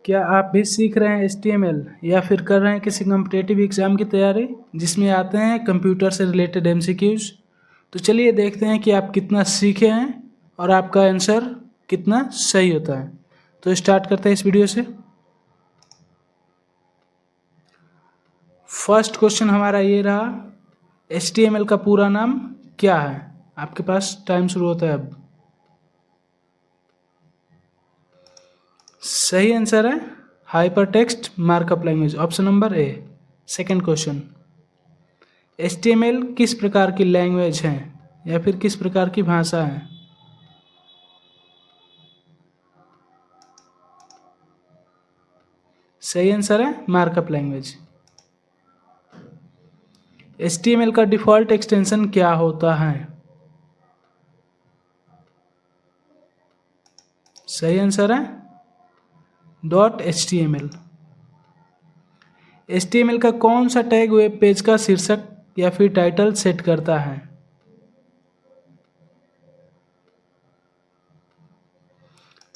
क्या आप भी सीख रहे हैं HTML या फिर कर रहे हैं किसी कम्पिटेटिव एग्ज़ाम की तैयारी जिसमें आते हैं कंप्यूटर से रिलेटेड MCQs? तो चलिए देखते हैं कि आप कितना सीखे हैं और आपका आंसर कितना सही होता है। तो स्टार्ट करते हैं इस वीडियो से। फर्स्ट क्वेश्चन हमारा ये रहा, HTML का पूरा नाम क्या है? आपके पास टाइम शुरू होता है अब। सही आंसर है hypertext markup language, option number ए। सेकंड क्वेश्चन, HTML किस प्रकार की लैंग्वेज है या फिर किस प्रकार की भाषा है? सही आंसर है मार्कअप लैंग्वेज। HTML का डिफ़ॉल्ट एक्सटेंशन क्या होता है? सही आंसर है .html। HTML का कौन सा टैग वेब पेज का शीर्षक या फिर टाइटल सेट करता है?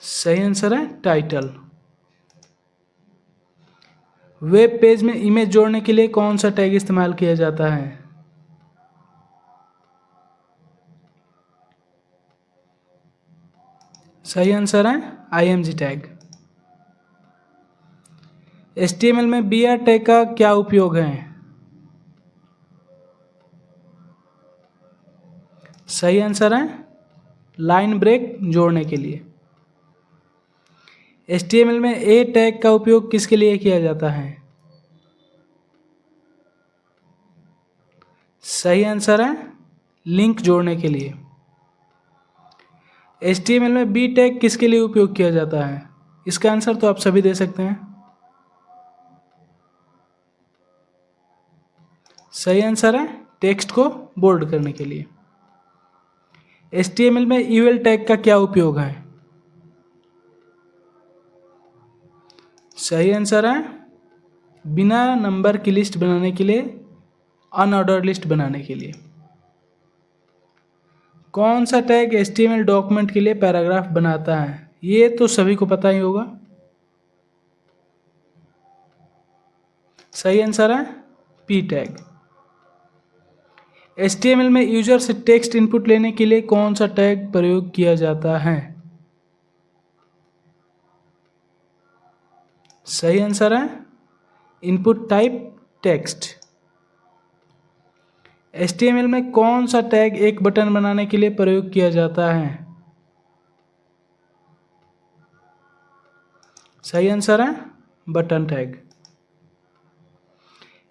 सही आंसर है टाइटल। वेब पेज में इमेज जोड़ने के लिए कौन सा टैग इस्तेमाल किया जाता है? सही आंसर है img टैग। HTML में br टैग का क्या उपयोग है? सही आंसर है लाइन ब्रेक जोड़ने के लिए। HTML में a टैग का उपयोग किसके लिए किया जाता है? सही आंसर है लिंक जोड़ने के लिए। HTML में b टैग किसके लिए उपयोग किया जाता है? इसका आंसर तो आप सभी दे सकते हैं। सही आंसर है टेक्स्ट को बोल्ड करने के लिए। HTML में ul टैग का क्या उपयोग है? सही आंसर है बिना नंबर की लिस्ट बनाने के लिए, अनऑर्डर लिस्ट बनाने के लिए। कौन सा टैग HTML डॉक्यूमेंट के लिए पैराग्राफ बनाता है? ये तो सभी को पता ही होगा। सही आंसर है p टैग। HTML में यूजर से टेक्स्ट इनपुट लेने के लिए कौन सा टैग प्रयोग किया जाता है? सही आंसर है इनपुट टाइप टेक्स्ट। HTML में कौन सा टैग एक बटन बनाने के लिए प्रयोग किया जाता है? सही आंसर है बटन टैग।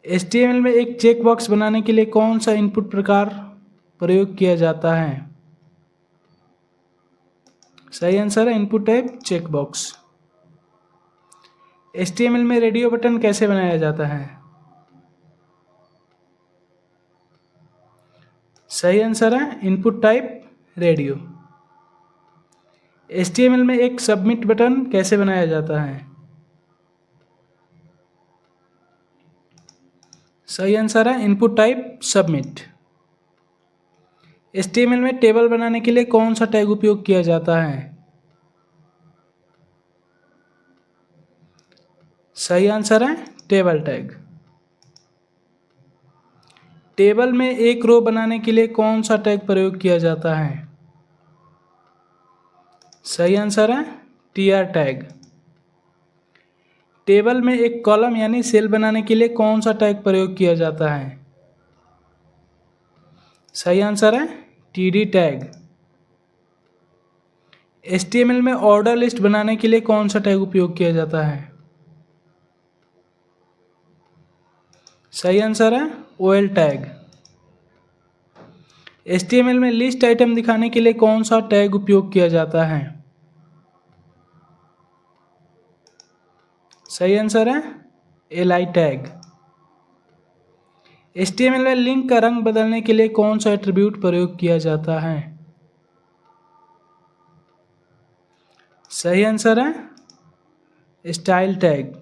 HTML में एक चेक बॉक्स बनाने के लिए कौन सा इनपुट प्रकार प्रयोग किया जाता है? सही आंसर है input type check box. HTML में रेडियो बटन कैसे बनाया जाता है? सही आंसर है इनपुट टाइप रेडियो। HTML में एक सबमिट बटन कैसे बनाया जाता है? सही आंसर है इनपुट टाइप सबमिट। HTML में टेबल बनाने के लिए कौन सा टैग उपयोग किया जाता है? सही आंसर है टेबल टैग। टेबल में एक रो बनाने के लिए कौन सा टैग प्रयोग किया जाता है? सही आंसर है tr टैग। टेबल में एक कॉलम यानी सेल बनाने के लिए कौन सा टैग प्रयोग किया जाता है? सही आंसर है td टैग। HTML में ऑर्डर लिस्ट बनाने के लिए कौन सा टैग उपयोग किया जाता है? सही आंसर है OL टैग। HTML में लिस्ट आइटम दिखाने के लिए कौन सा टैग उपयोग किया जाता है? सही आंसर है li टैग। HTML में लिंक का रंग बदलने के लिए कौन सा एट्रीब्यूट प्रयोग किया जाता है? सही आंसर है स्टाइल टैग।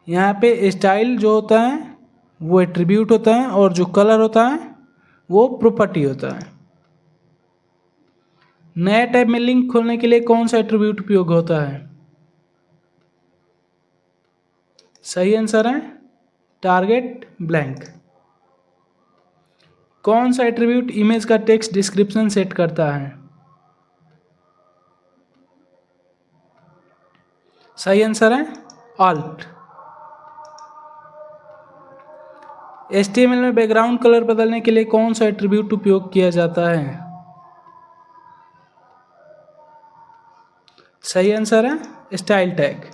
यहाँ पे स्टाइल जो होता है वो एट्रीब्यूट होता है और जो कलर होता है वो प्रॉपर्टी होता है। नया टैब में लिंक खोलने के लिए कौन सा एट्रीब्यूट उपयोग होता है? सही आंसर है टारगेट ब्लैंक। कौन सा एट्रीब्यूट इमेज का टेक्स्ट डिस्क्रिप्शन सेट करता है? सही आंसर है ऑल्ट। HTML में बैकग्राउंड कलर बदलने के लिए कौन सा एट्रीब्यूट उपयोग किया जाता है? सही आंसर है स्टाइल टैग।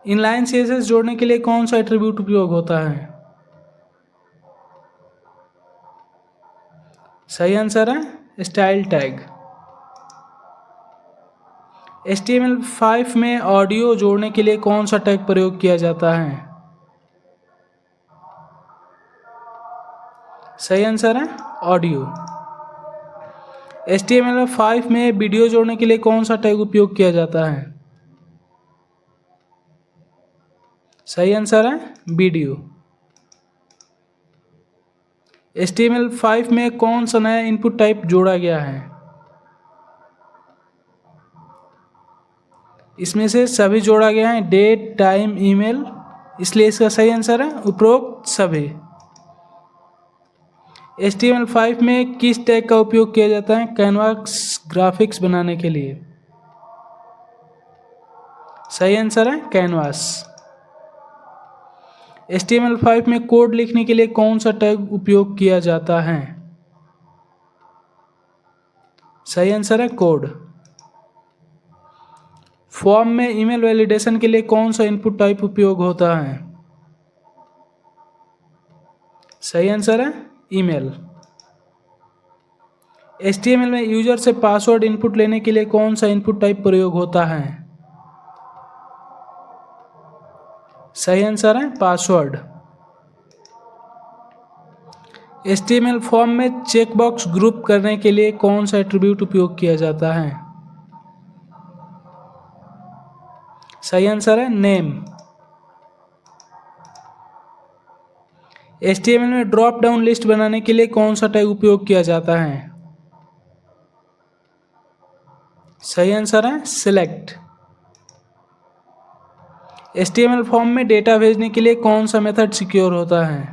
इनलाइन CSS जोड़ने के लिए कौन सा एट्रीब्यूट उपयोग होता है? सही आंसर है स्टाइल टैग। HTML5 में ऑडियो जोड़ने के लिए कौन सा टैग प्रयोग किया जाता है? सही आंसर है ऑडियो। HTML5 में वीडियो जोड़ने के लिए कौन सा टैग उपयोग किया जाता है? सही आंसर है वीडियो। HTML5 में कौन सा नया इनपुट टाइप जोड़ा गया है? इसमें से सभी जोड़ा गया है, डेट, टाइम, ईमेल, इसलिए इसका सही आंसर है उपरोक्त सभी। HTML5 में किस टैग का उपयोग किया जाता है कैनवास ग्राफिक्स बनाने के लिए? सही आंसर है कैनवास। HTML5 में कोड लिखने के लिए कौन सा टैग उपयोग किया जाता है? सही आंसर है कोड। फॉर्म में ईमेल वैलिडेशन के लिए कौन सा इनपुट टाइप उपयोग होता है? सही आंसर है ईमेल। HTML में यूजर से पासवर्ड इनपुट लेने के लिए कौन सा इनपुट टाइप प्रयोग होता है? सही आंसर है पासवर्ड। HTML फॉर्म में चेकबॉक्स ग्रुप करने के लिए कौन सा एट्रीब्यूट उपयोग किया जाता है? सही आंसर है नेम। HTML में ड्रॉप डाउन लिस्ट बनाने के लिए कौन सा टैग उपयोग किया जाता है? सही आंसर है सिलेक्ट। HTML फॉर्म में डेटा भेजने के लिए कौन सा मेथड सिक्योर होता है?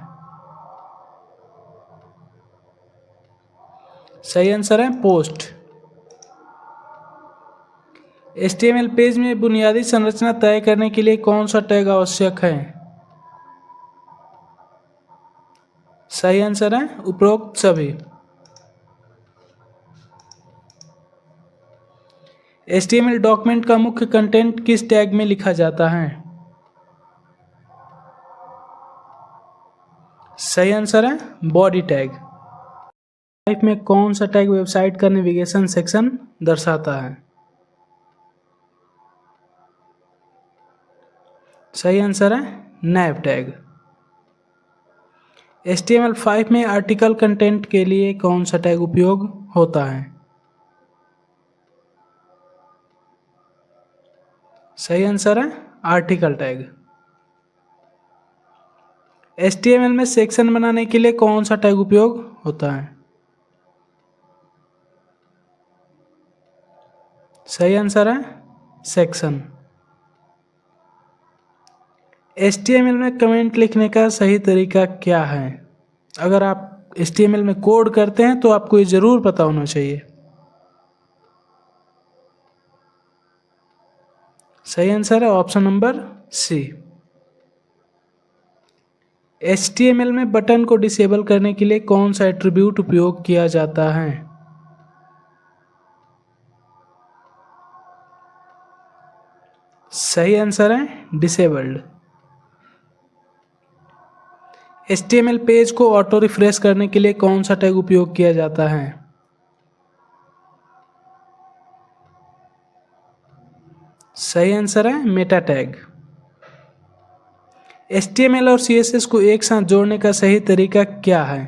सही आंसर है पोस्ट। HTML पेज में बुनियादी संरचना तय करने के लिए कौन सा टैग आवश्यक है? सही आंसर है उपरोक्त सभी। HTML डॉक्यूमेंट का मुख्य कंटेंट किस टैग में लिखा जाता है? सही आंसर है बॉडी टैग। टाइप में कौन सा टैग वेबसाइट का नेविगेशन सेक्शन दर्शाता है? सही आंसर है नैव टैग। HTML5 में आर्टिकल कंटेंट के लिए कौन सा टैग उपयोग होता है? सही आंसर है आर्टिकल टैग। HTML में सेक्शन बनाने के लिए कौन सा टैग उपयोग होता है? सही आंसर है सेक्शन। HTML में कमेंट लिखने का सही तरीका क्या है? अगर आप HTML में कोड करते हैं तो आपको ये जरूर पता होना चाहिए। सही आंसर है ऑप्शन नंबर सी। HTML में बटन को डिसेबल करने के लिए कौन सा एट्रीब्यूट उपयोग किया जाता है? सही आंसर है डिसेबल्ड। HTML पेज को ऑटो रिफ्रेश करने के लिए कौन सा टैग उपयोग किया जाता है? सही आंसर है मेटा टैग। HTML और CSS को एक साथ जोड़ने का सही तरीका क्या है?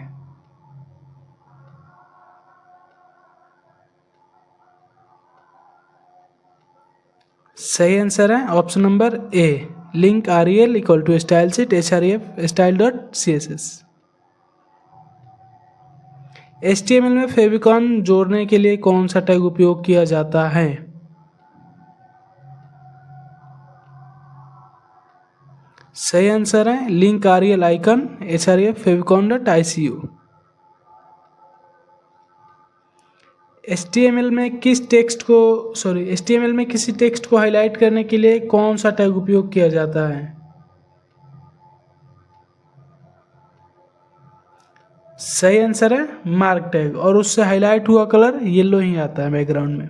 सही आंसर है option number A, link rel equal to style sheet href style dot css। HTML में फेविकॉन जोड़ने के लिए कौन सा टैग उपयोग किया जाता है? सही आंसर है link RL icon HRF favicon.icu। HTML में किसी टेक्स्ट को हाईलाइट करने के लिए कौन सा टैग उपयोग किया जाता है? सही आंसर है मार्क टैग, और उससे हाईलाइट हुआ कलर येलो ही आता है बैकग्राउंड में।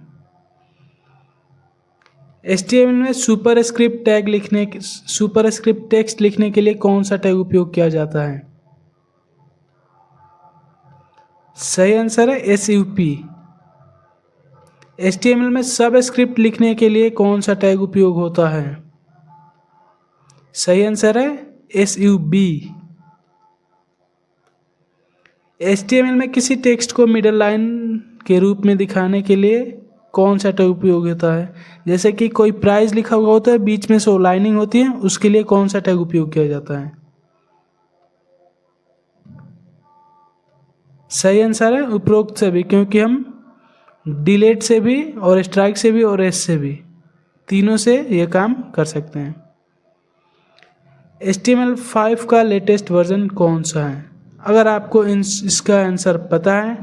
HTML में सुपरस्क्रिप्ट टेक्स्ट लिखने के लिए कौन सा टैग उपयोग किया जाता है? सही आंसर है SUP। HTML में सबस्क्रिप्ट लिखने के लिए कौन सा टैग उपयोग होता है? सही आंसर है SUB। HTML में किसी टेक्स्ट को मिडल लाइन के रूप में दिखाने के लिए कौन सा टैग उपयोग होता है? जैसे कि कोई प्राइस लिखा हुआ होता है, बीच में से लाइनिंग होती है, उसके लिए कौन सा टैग उपयोग किया जाता है? सही आंसर है उपरोक्त से भी, क्योंकि हम डिलीट से भी और स्ट्राइक से भी और एस से भी तीनों से ये काम कर सकते हैं। HTML5 का लेटेस्ट वर्जन कौन सा है? अगर आपको इसका आंसर पता है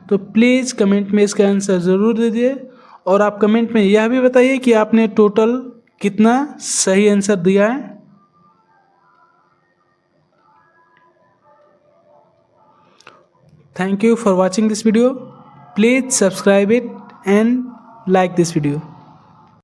तो प्लीज़ कमेंट में इसका आंसर ज़रूर दीजिए, और आप कमेंट में यह भी बताइए कि आपने टोटल कितना सही आंसर दिया है। Thank you for watching this video. Please subscribe it and like this video.